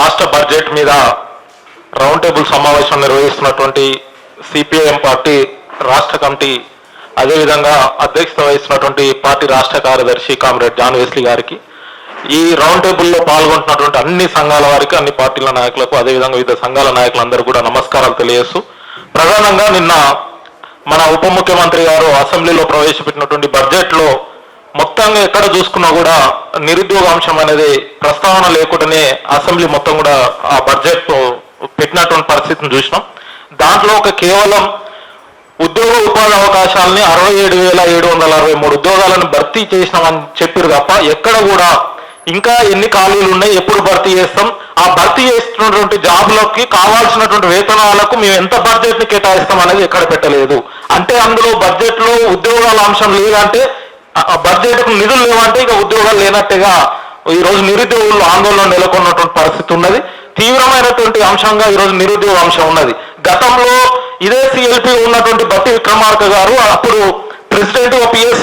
రాష్ట్ర బడ్జెట్ మీద round table సమావేశం నిర్వహిస్తున్నటువంటి సిపిఐఎం పార్టీ రాష్ట్ర కమిటీ అదేవిధంగా అధ్యక్షత వహిస్తున్నటువంటి పార్టీ రాష్ట్ర కార్యదర్శి కామ్రేడ్ జాన్ వెస్లీ గారికి, ఈ రౌండ్ టేబుల్లో పాల్గొంటున్నటువంటి అన్ని సంఘాల వారికి, అన్ని పార్టీల నాయకులకు, అదేవిధంగా వివిధ సంఘాల నాయకులందరూ కూడా నమస్కారాలు తెలియజేస్తూ, ప్రధానంగా నిన్న మన ఉప ముఖ్యమంత్రి గారు అసెంబ్లీలో ప్రవేశపెట్టినటువంటి బడ్జెట్లో మొత్తంగా ఎక్కడ చూసుకున్నా కూడా నిరుద్యోగ అంశం అనేది ప్రస్తావన లేకుండానే అసెంబ్లీ మొత్తం కూడా ఆ బడ్జెట్ పెట్టినటువంటి పరిస్థితిని చూసినాం. దాంట్లో ఒక కేవలం ఉద్యోగ ఉపాధి అవకాశాలని 67,763 ఉద్యోగాలను భర్తీ చేసినామని చెప్పారు తప్ప ఎక్కడ కూడా ఇంకా ఎన్ని ఖాళీలు ఉన్నాయి, ఎప్పుడు భర్తీ చేస్తాం, ఆ భర్తీ చేస్తున్నటువంటి జాబులకి కావాల్సినటువంటి వేతనాలకు మేము ఎంత బడ్జెట్ని కేటాయిస్తాం అనేది ఎక్కడ పెట్టలేదు. అంటే అందులో బడ్జెట్లో ఉద్యోగాల అంశం లేదంటే, బడ్జెట్కు నిధులు లేవంటే ఇక ఉద్యోగాలు లేనట్టుగా ఈరోజు నిరుద్యోగులు ఆందోళన నెలకొన్నటువంటి పరిస్థితి ఉన్నది. తీవ్రమైనటువంటి అంశంగా ఈరోజు నిరుద్యోగ అంశం ఉన్నది. గతంలో ఇదే సిఎల్పి ఉన్నటువంటి బట్టి విక్రమార్క గారు, అప్పుడు ప్రెసిడెంట్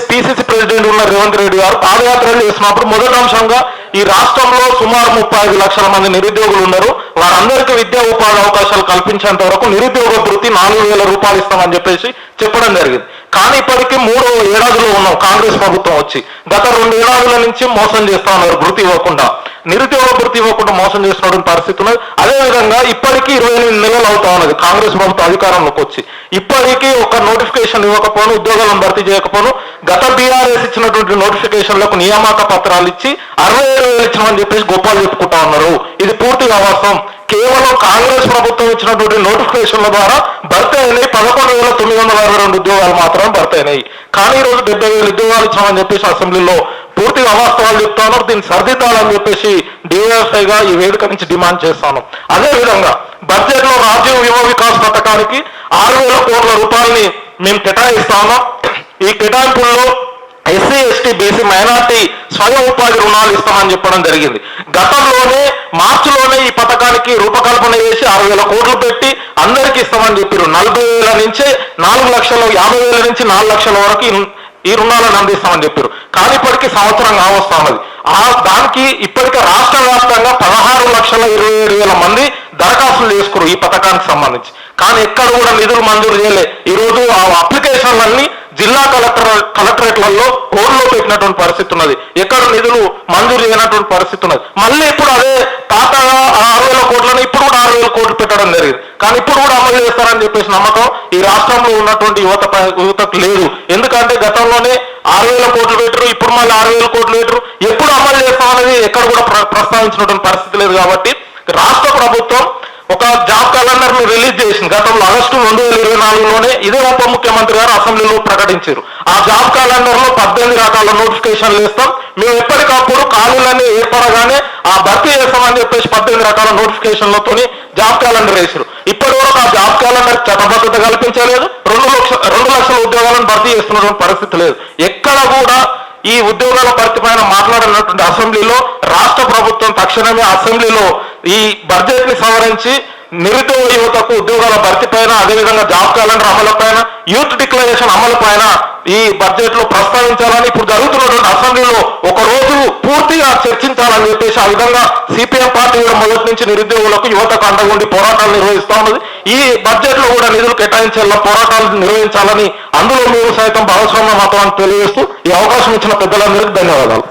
పిసిసి ప్రెసిడెంట్ ఉన్న రేవంత్ రెడ్డి గారు పాదయాత్రలు చేసినప్పుడు మొదటి అంశంగా ఈ రాష్ట్రంలో సుమారు 35 లక్షల మంది నిరుద్యోగులు ఉన్నారు, వారందరికీ విద్యా ఉపాధి అవకాశాలు కల్పించేంత వరకు నిరుద్యోగ భృతి 4,000 రూపాయలు ఇస్తామని చెప్పేసి చెప్పడం జరిగింది. కానీ ఇప్పటికీ 3 ఏడాదిలో ఉన్నాం కాంగ్రెస్ ప్రభుత్వం వచ్చి. గత 2 ఏడాదుల నుంచి మోసం చేస్తా ఉన్నారు, భృతి ఇవ్వకుండా, నిరుద్యోగ భృతి ఇవ్వకుండా మోసం చేస్తున్నటువంటి పరిస్థితి ఉన్నది. అదేవిధంగా ఇప్పటికీ 28 నెలలు అవుతా ఉన్నది కాంగ్రెస్ ప్రభుత్వం అధికారంలోకి వచ్చి. ఇప్పటికీ ఒక నోటిఫికేషన్ ఇవ్వకపోను, ఉద్యోగాలను భర్తీ చేయకపోను, గత బీఆర్ఎస్ ఇచ్చినటువంటి నోటిఫికేషన్లకు నియామక పత్రాలు ఇచ్చి 67,000 ఇచ్చినామని చెప్పేసి గొప్పలు చెప్పుకుంటా ఉన్నారు. ఇది పూర్తిగా అవాస్తవం. కేవలం కాంగ్రెస్ ప్రభుత్వం ఇచ్చినటువంటి నోటిఫికేషన్ల ద్వారా భర్తీ అయినాయి 11,962 ఉద్యోగాలు మాత్రమే భర్తీ అయినాయి. కానీ ఈరోజు 70,000 ఉద్యోగాలు ఇచ్చామని చెప్పేసి అసెంబ్లీలో పూర్తిగా అవాస్తవాలు చెప్తా ఉన్నారు. దీన్ని సరిదిద్దాలని చెప్పేసి డివైఎఫ్ఐగా ఈ వేదిక నుంచి డిమాండ్ చేస్తాను. అదేవిధంగా బడ్జెట్లో రాజీవ్ యువ వికాస్ పథకానికి 6,000 కోట్ల రూపాయలని మేము కేటాయిస్తా ఉన్నాం. ఈ కేటాయింపుల్లో ఎస్సీ, ఎస్టీ, బీసీ, మైనార్టీ స్వయం ఉపాధి రుణాలు ఇస్తామని చెప్పడం జరిగింది. గతంలోనే మార్చిలోనే ఈ పథకానికి రూపకల్పన చేసి 6,000 కోట్లు పెట్టి అందరికీ ఇస్తామని చెప్పారు. 40,000 నుంచి 4 లక్షలు, 50,000 నుంచి 4 లక్షల వరకు ఈ రుణాలను అందిస్తామని చెప్పారు. కానీ ఇప్పటికీ సంవత్సరం కావస్తా ఉన్నది. దానికి ఇప్పటికే రాష్ట్ర వ్యాప్తంగా 16,27,000 మంది దరఖాస్తులు చేసుకున్నారు ఈ పథకానికి సంబంధించి. కానీ ఎక్కడ కూడా నిధులు మంజూరు చేయలే. ఈరోజు ఆ అప్లికేషన్లన్నీ జిల్లా కలెక్టరేట్లలో హోల్డ్లో పెట్టినటువంటి పరిస్థితి ఉన్నది. ఎక్కడ నిధులు మంజూరు చేయనటువంటి పరిస్థితి ఉన్నది. మళ్ళీ ఇప్పుడు అదే తాతగా 6,000 కోట్లని ఇప్పుడు కూడా 6,000 కోట్లు పెట్టడం జరిగింది. కానీ ఇప్పుడు కూడా అమలు చేస్తారని చెప్పేసి నమ్మకం ఈ రాష్ట్రంలో ఉన్నటువంటి యువతకు లేదు. ఎందుకంటే గతంలోనే 6,000 కోట్లు పెట్టరు, ఇప్పుడు మళ్ళీ 6,000 కోట్లు పెట్టరు. ఎప్పుడు అమలు చేస్తామనేది ఎక్కడ కూడా ప్రస్తావించినటువంటి పరిస్థితి లేదు. కాబట్టి రాష్ట్ర ప్రభుత్వం ఒక జాబ్ క్యాలెండర్ ను రిలీజ్ చేసింది. గతంలో ఆగస్టు 2024లోనే ఇదే ఉప ముఖ్యమంత్రి గారు అసెంబ్లీలో ప్రకటించారు. ఆ జాబ్ క్యాలెండర్ లో 18 రకాల నోటిఫికేషన్లు ఇస్తాం, మేము ఎప్పటికప్పుడు ఖాళీలన్నీ ఏర్పడగానే ఆ భర్తీ చేస్తామని చెప్పేసి 18 రకాల నోటిఫికేషన్లతో జాబ్ క్యాలెండర్ వేసారు. ఇప్పటి వరకు ఆ జాబ్ క్యాలెండర్ చట్టబద్ధత కల్పించలేదు. 2 లక్షల ఉద్యోగాలను భర్తీ చేస్తున్నటువంటి పరిస్థితి లేదు. ఎక్కడ కూడా ఈ ఉద్యోగాల భర్తీ పైన మాట్లాడినటువంటి అసెంబ్లీలో రాష్ట్ర ప్రభుత్వం తక్షణమే అసెంబ్లీలో ఈ బడ్జెట్ ని సవరించి నిరుద్యోగ యువతకు ఉద్యోగాల భర్తీ పైన, అదేవిధంగా జాబ్ క్యాలెండర్ అమలు పైన, యూత్ డిక్లరేషన్ అమలు పైన ఈ బడ్జెట్ లో ప్రస్తావించాలని, ఇప్పుడు జరుగుతున్నటువంటి అసెంబ్లీలో ఒక రోజు పూర్తిగా చర్చించాలని చెప్పేసి ఆ విధంగా సిపిఎం పార్టీ కూడా మొదటి నుంచి నిరుద్యోగులకు యువతకు అండగుండి పోరాటాలు నిర్వహిస్తా ఉన్నది. ఈ బడ్జెట్ లో కూడా నిధులు కేటాయించాలని, పోరాటాలు నిర్వహించాలని అందులో మేము సైతం భాగస్వామ్యం అవుతామని తెలియజేస్తూ ఈ అవకాశం ఇచ్చిన పెద్దలందరికీ ధన్యవాదాలు.